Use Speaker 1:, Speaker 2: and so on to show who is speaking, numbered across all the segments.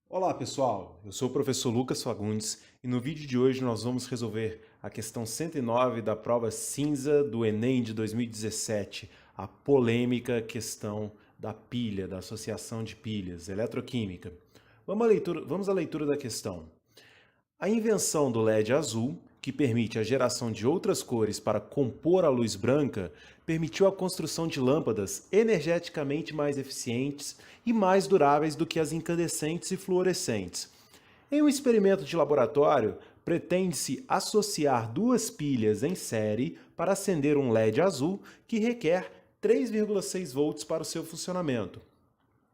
Speaker 1: Olá pessoal, eu sou o professor Lucas Fagundes e no vídeo de hoje nós vamos resolver a questão 109 da prova cinza do Enem de 2017, a polêmica questão da pilha, da associação de pilhas, eletroquímica. Vamos à leitura da questão. A invenção do LED azul, que permite a geração de outras cores para compor a luz branca, permitiu a construção de lâmpadas energeticamente mais eficientes e mais duráveis do que as incandescentes e fluorescentes. Em um experimento de laboratório, pretende-se associar duas pilhas em série para acender um LED azul que requer 3,6 volts para o seu funcionamento.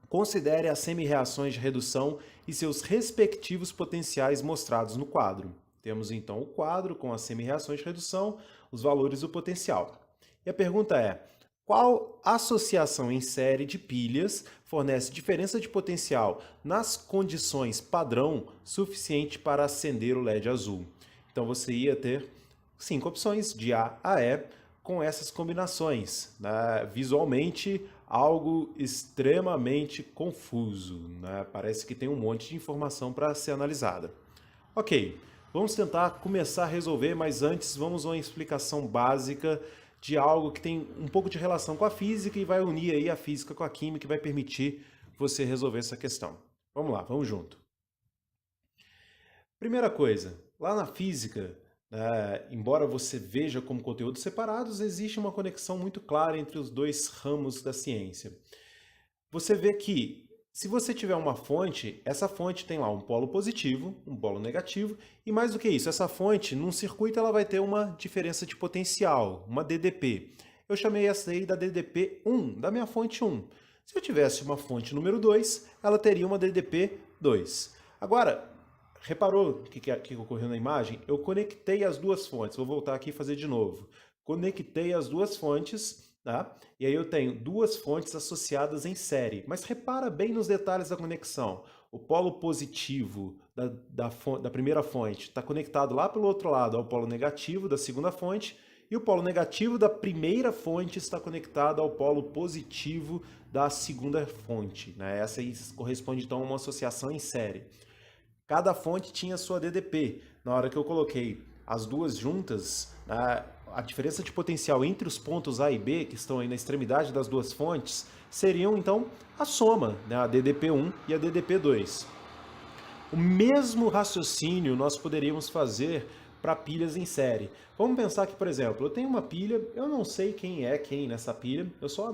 Speaker 1: Considere as semi-reações de redução e seus respectivos potenciais mostrados no quadro. Temos então o quadro com as semi-reações de redução, os valores do potencial. E a pergunta é: qual associação em série de pilhas fornece diferença de potencial nas condições padrão suficiente para acender o LED azul? Então você ia ter 5 opções de A a E com essas combinações. Né? Visualmente, algo extremamente confuso. Né? Parece que tem um monte de informação para ser analisada. Ok, vamos tentar começar a resolver, mas antes vamos a uma explicação básica de algo que tem um pouco de relação com a física e vai unir aí a física com a química e vai permitir você resolver essa questão. Vamos lá, vamos junto. Primeira coisa, lá na física, embora você veja como conteúdos separados, existe uma conexão muito clara entre os dois ramos da ciência. Você vê que, se você tiver uma fonte, essa fonte tem lá um polo positivo, um polo negativo, e mais do que isso, essa fonte, num circuito, ela vai ter uma diferença de potencial, uma DDP. Eu chamei essa aí da DDP 1, da minha fonte 1. Se eu tivesse uma fonte número 2, ela teria uma DDP 2. Agora, reparou o que ocorreu na imagem? Eu conectei as duas fontes. Vou voltar aqui e fazer de novo. Conectei as duas fontes, tá? E aí eu tenho duas fontes associadas em série. Mas repara bem nos detalhes da conexão. O polo positivo da primeira fonte está conectado lá pelo outro lado ao polo negativo da segunda fonte. E o polo negativo da primeira fonte está conectado ao polo positivo da segunda fonte. Né? Essa aí corresponde então a uma associação em série. Cada fonte tinha sua DDP. Na hora que eu coloquei as duas juntas, a diferença de potencial entre os pontos A e B, que estão aí na extremidade das duas fontes, seriam então a soma, né, a DDP1 e a DDP2. O mesmo raciocínio nós poderíamos fazer para pilhas em série. Vamos pensar que, por exemplo, eu tenho uma pilha, eu não sei quem é quem nessa pilha, eu só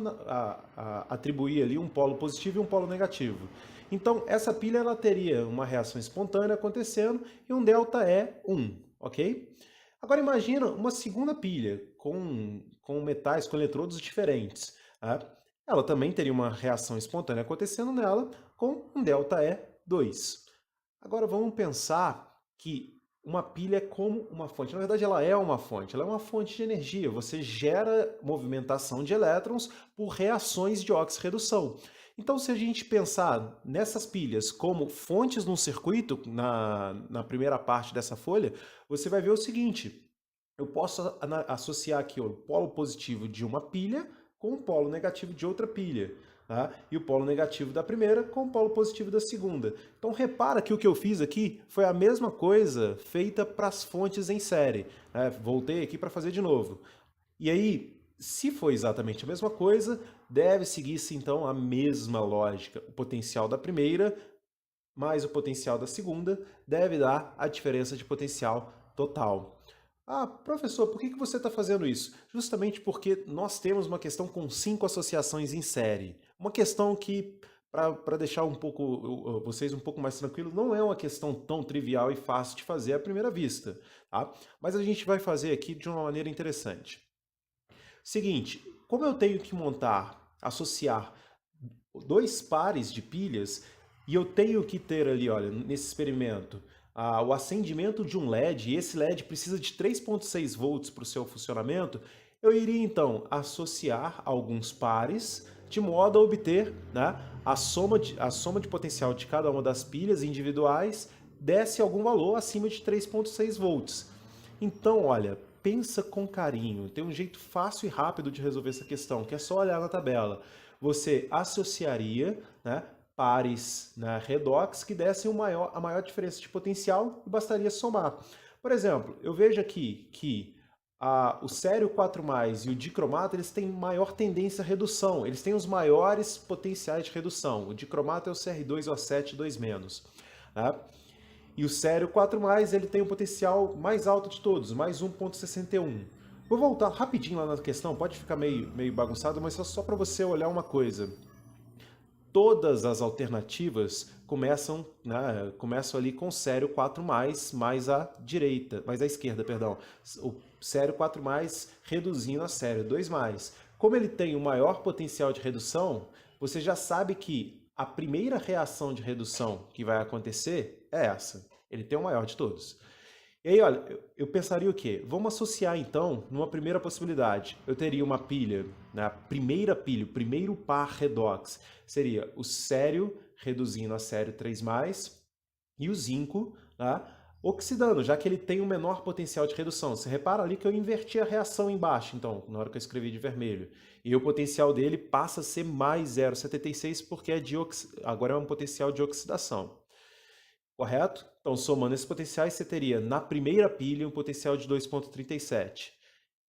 Speaker 1: atribuí ali um polo positivo e um polo negativo. Então, essa pilha ela teria uma reação espontânea acontecendo e um delta E1, ok? Agora imagina uma segunda pilha com metais, com eletrodos diferentes. Tá? Ela também teria uma reação espontânea acontecendo nela com um delta E2. Agora vamos pensar que uma pilha é como uma fonte. Na verdade, ela é uma fonte de energia. Você gera movimentação de elétrons por reações de oxirredução. Então, se a gente pensar nessas pilhas como fontes num circuito, na primeira parte dessa folha, você vai ver o seguinte: eu posso associar aqui o polo positivo de uma pilha com o polo negativo de outra pilha. Tá? E o polo negativo da primeira com o polo positivo da segunda. Então repara que o que eu fiz aqui foi a mesma coisa feita para as fontes em série. Né? Voltei aqui para fazer de novo. E aí, se foi exatamente a mesma coisa, deve seguir-se então a mesma lógica. O potencial da primeira mais o potencial da segunda deve dar a diferença de potencial total. Ah, professor, por que você está fazendo isso? Justamente porque nós temos uma questão com 5 associações em série. Uma questão que, para deixar vocês um pouco mais tranquilos, não é uma questão tão trivial e fácil de fazer à primeira vista. Tá? Mas a gente vai fazer aqui de uma maneira interessante. Seguinte, como eu tenho que associar dois pares de pilhas, e eu tenho que ter ali, olha, nesse experimento, o acendimento de um LED, e esse LED precisa de 3,6 volts para o seu funcionamento, eu iria então associar alguns pares de modo a obter, né, a soma de potencial de cada uma das pilhas individuais desse algum valor acima de 3,6 volts. Então, olha, pensa com carinho. Tem um jeito fácil e rápido de resolver essa questão, que é só olhar na tabela. Você associaria, né, pares, né, redox que dessem a maior diferença de potencial e bastaria somar. Por exemplo, eu vejo aqui que o sério 4+, e o dicromato, eles têm maior tendência à redução, eles têm os maiores potenciais de redução. O dicromato é o CR2O7 2-. Né? E o sério 4+, ele tem o potencial mais alto de todos, mais 1,61. Vou voltar rapidinho lá na questão, pode ficar meio bagunçado, mas só para você olhar uma coisa. Todas as alternativas começam ali com sério 4+, mais à esquerda, perdão. O sério 4+, reduzindo a sério 2+. Como ele tem o maior potencial de redução, você já sabe que a primeira reação de redução que vai acontecer é essa. Ele tem o maior de todos. E aí, olha, eu pensaria o quê? Vamos associar, então, numa primeira possibilidade. Eu teria uma pilha, né? A primeira pilha, o primeiro par redox, seria o sério reduzindo a sério 3+, e o zinco, né, oxidando, já que ele tem um menor potencial de redução. Você repara ali que eu inverti a reação embaixo, então, na hora que eu escrevi de vermelho. E o potencial dele passa a ser mais 0,76, porque agora é um potencial de oxidação. Correto? Então, somando esses potenciais, você teria na primeira pilha um potencial de 2,37.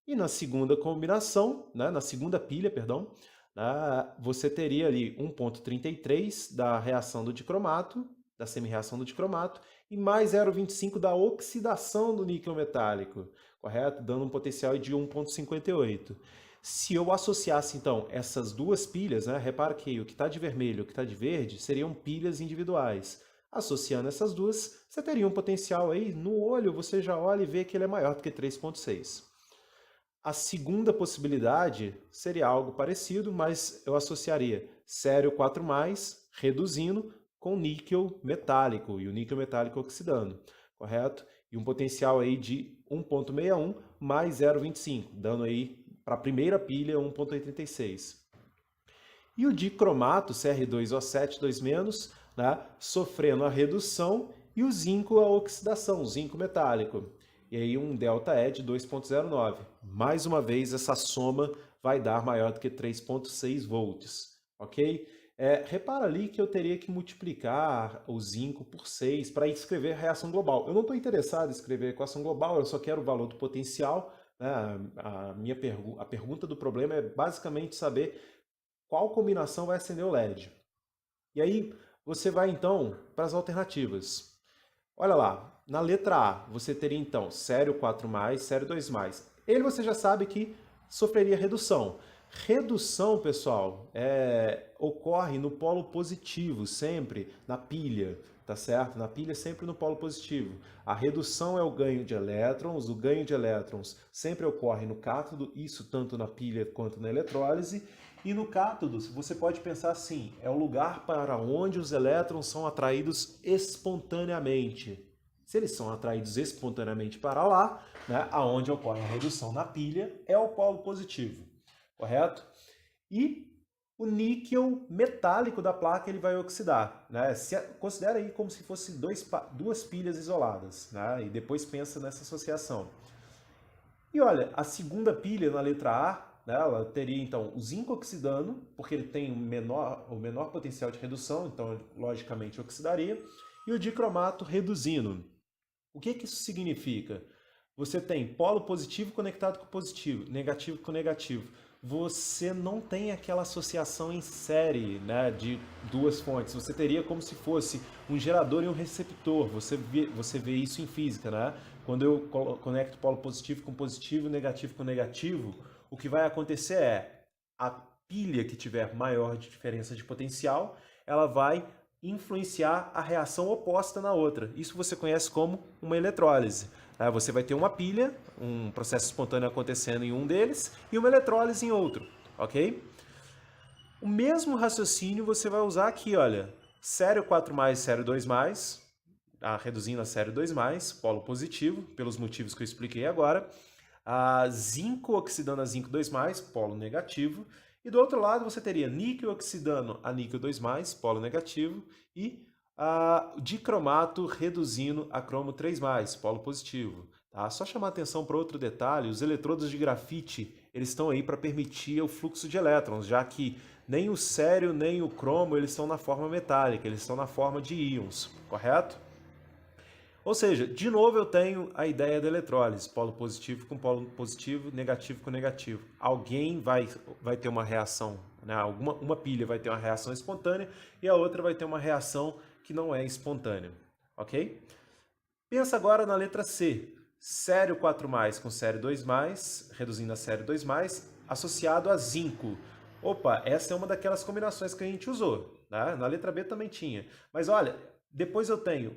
Speaker 1: E na segunda combinação, né, na segunda pilha, perdão, você teria ali 1,33 da reação do dicromato, da semi-reação do dicromato, e mais 0,25 da oxidação do níquel metálico, correto? Dando um potencial de 1,58. Se eu associasse, então, essas duas pilhas, né, repara que o que está de vermelho e o que está de verde seriam pilhas individuais. Associando essas duas, você teria um potencial aí, no olho você já olha e vê que ele é maior do que 3,6. A segunda possibilidade seria algo parecido, mas eu associaria sério 4+, reduzindo, com níquel metálico, e o níquel metálico oxidando, correto? E um potencial aí de 1,61 mais 0,25, dando aí para a primeira pilha 1,86. E o dicromato, CR2O7 2-, né, sofrendo a redução, e o zinco a oxidação, o zinco metálico. E aí um ΔE de 2,09. Mais uma vez, essa soma vai dar maior do que 3,6 volts, ok? Repara ali que eu teria que multiplicar o zinco por 6 para escrever a reação global. Eu não estou interessado em escrever a equação global, eu só quero o valor do potencial. Né? A pergunta do problema é basicamente saber qual combinação vai acender o LED. E aí você vai então para as alternativas. Olha lá, na letra A você teria então sério 4+, sério 2+. Ele você já sabe que sofreria redução. Redução, pessoal, ocorre no polo positivo, sempre na pilha, tá certo? Na pilha sempre no polo positivo. A redução é o ganho de elétrons, o ganho de elétrons sempre ocorre no cátodo, isso tanto na pilha quanto na eletrólise. E no cátodo, você pode pensar assim, é o lugar para onde os elétrons são atraídos espontaneamente. Se eles são atraídos espontaneamente para lá, né, aonde ocorre a redução na pilha, é o polo positivo, correto? E o níquel metálico da placa ele vai oxidar. Né? Considera aí como se fossem duas pilhas isoladas, né? E depois pensa nessa associação. E olha, a segunda pilha na letra A, ela teria então o zinco oxidando, porque ele tem o menor potencial de redução, então logicamente oxidaria, e o dicromato reduzindo. O que isso significa? Você tem polo positivo conectado com positivo, negativo com negativo. Você não tem aquela associação em série, né, de duas fontes. Você teria como se fosse um gerador e um receptor. Você vê isso em física, né? Quando eu conecto polo positivo com positivo, negativo com negativo, o que vai acontecer é a pilha que tiver maior diferença de potencial, ela vai influenciar a reação oposta na outra. Isso você conhece como uma eletrólise. Você vai ter uma pilha, um processo espontâneo acontecendo em um deles e uma eletrólise em outro, ok? O mesmo raciocínio você vai usar aqui, olha, sério 4+, sério 2+, reduzindo a sério 2+, polo positivo, pelos motivos que eu expliquei agora, zinco oxidando a zinco 2+, polo negativo, e do outro lado você teria níquel oxidando a níquel 2+, polo negativo, e dicromato reduzindo a cromo 3+, polo positivo. Tá? Só chamar atenção para outro detalhe, os eletrodos de grafite eles estão aí para permitir o fluxo de elétrons, já que nem o sério nem o cromo eles estão na forma metálica, eles estão na forma de íons, correto? Ou seja, de novo eu tenho a ideia da eletrólise, polo positivo com polo positivo, negativo com negativo. Alguém vai ter uma reação, né? Uma pilha vai ter uma reação espontânea e a outra vai ter uma reação que não é espontânea, ok? Pensa agora na letra C, sério 4+, com sério 2+, reduzindo a sério 2+, associado a zinco. Opa, essa é uma daquelas combinações que a gente usou, né? Na letra B também tinha. Mas olha, depois eu tenho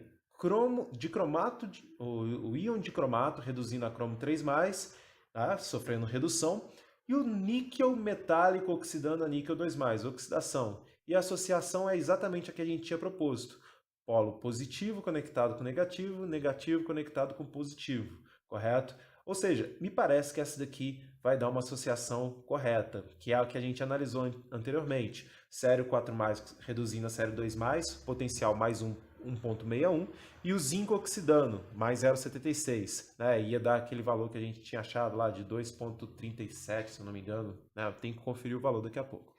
Speaker 1: o íon de cromato reduzindo a cromo 3+, tá? Sofrendo redução, e o níquel metálico oxidando a níquel 2+, oxidação. E a associação é exatamente a que a gente tinha proposto. Polo positivo conectado com negativo, negativo conectado com positivo, correto? Ou seja, me parece que essa daqui vai dar uma associação correta, que é a que a gente analisou anteriormente. Sério 4+, reduzindo a sério 2+, potencial mais 1,61, e o zinco oxidando, mais 0,76. Né? Ia dar aquele valor que a gente tinha achado lá de 2,37, se eu não me engano. Né? Eu tenho que conferir o valor daqui a pouco,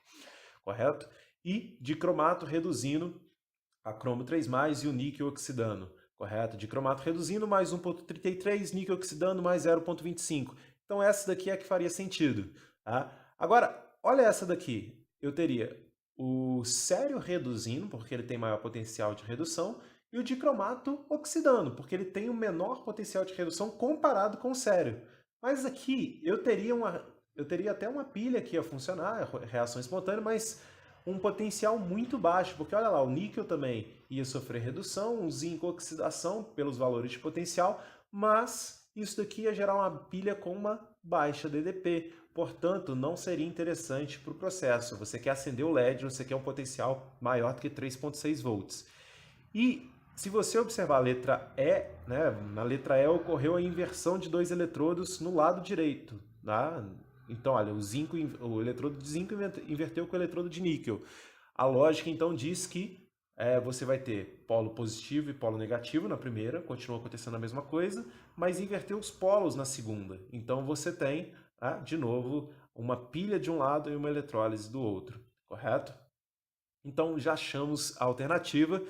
Speaker 1: correto? E de cromato reduzindo a cromo 3+, e o níquel oxidando, correto? De cromato reduzindo, mais 1,33, níquel oxidando, mais 0,25. Então essa daqui é a que faria sentido. Tá? Agora, olha essa daqui. Eu teria o sério reduzindo, porque ele tem maior potencial de redução, e o dicromato oxidando, porque ele tem o menor potencial de redução comparado com o sério. Mas aqui eu teria até uma pilha que ia funcionar, reação espontânea, mas um potencial muito baixo, porque olha lá, o níquel também ia sofrer redução, o zinco oxidação pelos valores de potencial, mas isso daqui ia gerar uma pilha com uma baixa DDP, portanto não seria interessante para o processo. Você quer acender o LED, você quer um potencial maior do que 3,6 volts. E se você observar a letra E, né, na letra E ocorreu a inversão de dois eletrodos no lado direito, tá? Então, olha, o eletrodo de zinco inverteu com o eletrodo de níquel. A lógica, então, diz que você vai ter polo positivo e polo negativo na primeira, continua acontecendo a mesma coisa, mas inverteu os polos na segunda. Então, você tem, de novo, uma pilha de um lado e uma eletrólise do outro, correto? Então, já achamos a alternativa.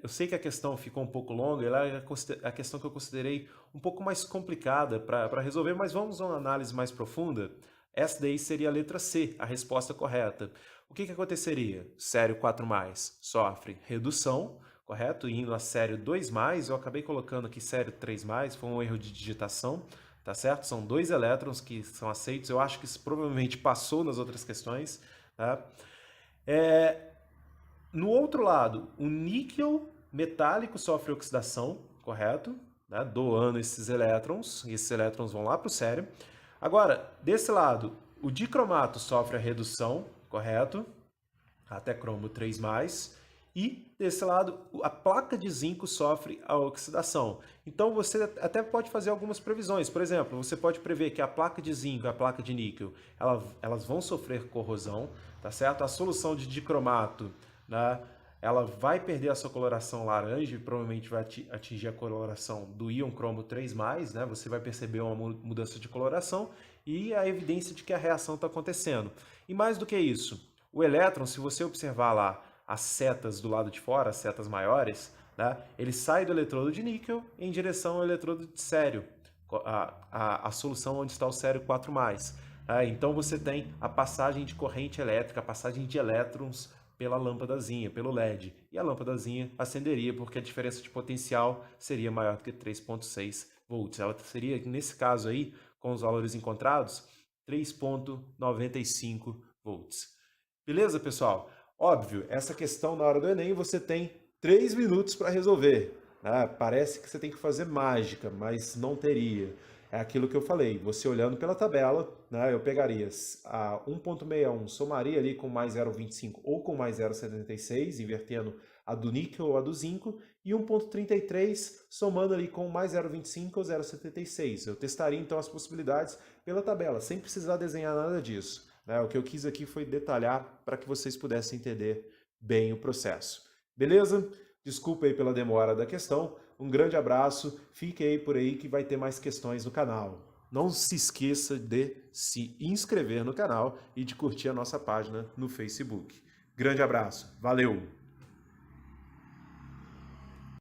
Speaker 1: Eu sei que a questão ficou um pouco longa, ela é a questão que eu considerei um pouco mais complicada para resolver, mas vamos a uma análise mais profunda. Essa daí seria a letra C, a resposta correta. O que aconteceria? Sério 4+, sofre redução, correto? Indo a sério 2+, eu acabei colocando aqui sério 3+, foi um erro de digitação, tá certo? São 2 elétrons que são aceitos, eu acho que isso provavelmente passou nas outras questões, tá? No outro lado, o níquel metálico sofre oxidação, correto? Né? Doando esses elétrons, e esses elétrons vão lá para o sério. Agora, desse lado, o dicromato sofre a redução, correto? Até cromo 3+. E desse lado, a placa de zinco sofre a oxidação. Então você até pode fazer algumas previsões. Por exemplo, você pode prever que a placa de zinco e a placa de níquel, elas vão sofrer corrosão, tá certo? A solução de dicromato, né, ela vai perder a sua coloração laranja e provavelmente vai atingir a coloração do íon cromo 3+, né? Você vai perceber uma mudança de coloração e a evidência de que a reação está acontecendo. E mais do que isso, o elétron, se você observar lá as setas do lado de fora, as setas maiores, né, ele sai do eletrodo de níquel em direção ao eletrodo de sério, a solução onde está o sério 4+. Então você tem a passagem de corrente elétrica, a passagem de elétrons pela lâmpadazinha, pelo LED. E a lâmpadazinha acenderia porque a diferença de potencial seria maior do que 3,6 volts. Ela seria, nesse caso aí, com os valores encontrados, 3,95 volts. Beleza, pessoal? Óbvio, essa questão na hora do Enem você tem 3 minutos para resolver. Né? Parece que você tem que fazer mágica, mas não teria. É aquilo que eu falei, você olhando pela tabela, né, eu pegaria a 1,61, somaria ali com mais 0,25 ou com mais 0,76, invertendo a do níquel ou a do zinco, e 1,33 somando ali com mais 0,25 ou 0,76. Eu testaria então as possibilidades pela tabela, sem precisar desenhar nada disso. O que eu quis aqui foi detalhar para que vocês pudessem entender bem o processo. Beleza? Desculpa aí pela demora da questão. Um grande abraço. Fique aí por aí que vai ter mais questões no canal. não se esqueça de se inscrever no canal e de curtir a nossa página no Facebook. Grande abraço, valeu!